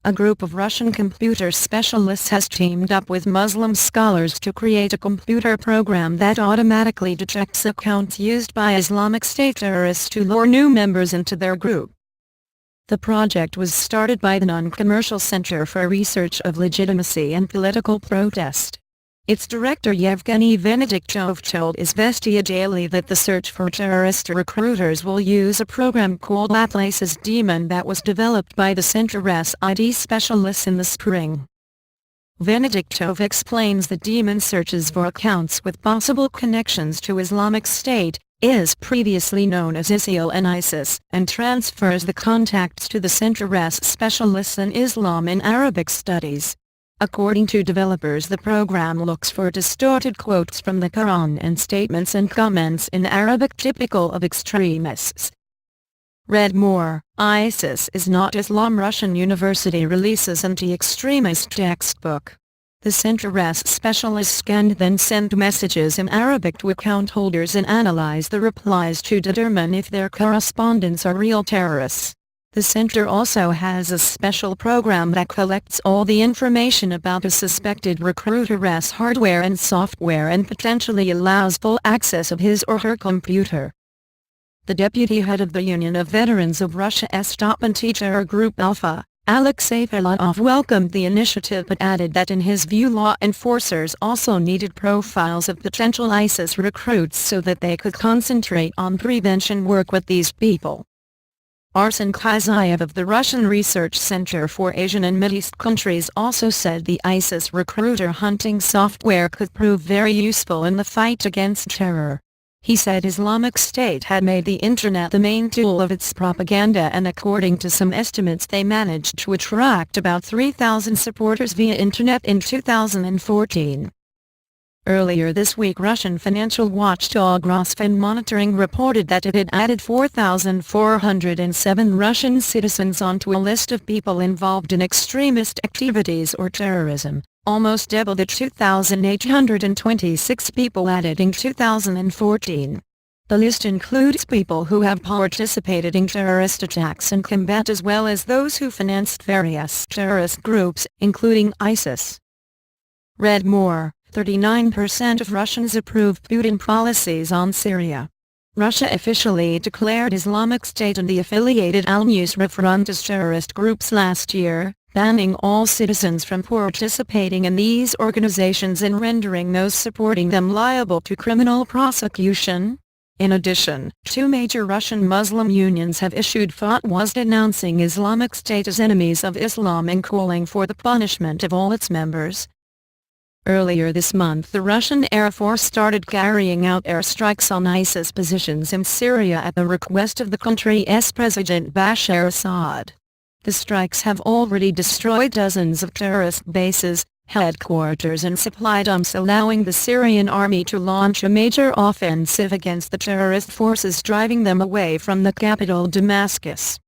A group of Russian computer specialists has teamed up with Muslim scholars to create a computer program that automatically detects accounts used by Islamic State terrorists to lure new members into their group. The project was started by the Non-Commercial Center for Research of Legitimacy and Political Protest. Its director Yevgeny Venediktov told Izvestia Daily that the search for terrorist recruiters will use a program called Atlas's Demon that was developed by the Center's IT specialists in the spring. Venediktov explains that Demon searches for accounts with possible connections to Islamic State, is previously known as ISIL and ISIS, and transfers the contacts to the Center's specialists in Islam and Arabic studies. According to developers, the program looks for distorted quotes from the Quran and statements and comments in Arabic typical of extremists. Read more. ISIS is not Islam. Russian university releases anti-extremist textbook. The Center's specialists scanned then sent messages in Arabic to account holders and analyze the replies to determine if their correspondents are real terrorists. The center also has a special program that collects all the information about a suspected recruiter's hardware and software and potentially allows full access of his or her computer. The deputy head of the Union of Veterans of Russia's Stop Anti-Terror Group Alpha, Alexei Perlov, welcomed the initiative but added that in his view law enforcers also needed profiles of potential ISIS recruits so that they could concentrate on prevention work with these people. Arsen Khazayev of the Russian Research Center for Asian and Mideast Countries also said the ISIS recruiter hunting software could prove very useful in the fight against terror. He said Islamic State had made the internet the main tool of its propaganda, and according to some estimates they managed to attract about 3,000 supporters via internet in 2014. Earlier this week, Russian financial watchdog Rosfinmonitoring reported that it had added 4,407 Russian citizens onto a list of people involved in extremist activities or terrorism, almost double the 2,826 people added in 2014. The list includes people who have participated in terrorist attacks and combat, as well as those who financed various terrorist groups, including ISIS. Read more. 39% of Russians approve Putin policies on Syria. Russia officially declared Islamic State and the affiliated Al-Nusra Front as terrorist groups last year, banning all citizens from participating in these organizations and rendering those supporting them liable to criminal prosecution. In addition, two major Russian Muslim unions have issued fatwas denouncing Islamic State as enemies of Islam and calling for the punishment of all its members. Earlier this month, the Russian Air Force started carrying out airstrikes on ISIS positions in Syria at the request of the country's President Bashar Assad. The strikes have already destroyed dozens of terrorist bases, headquarters and supply dumps, allowing the Syrian army to launch a major offensive against the terrorist forces, driving them away from the capital Damascus.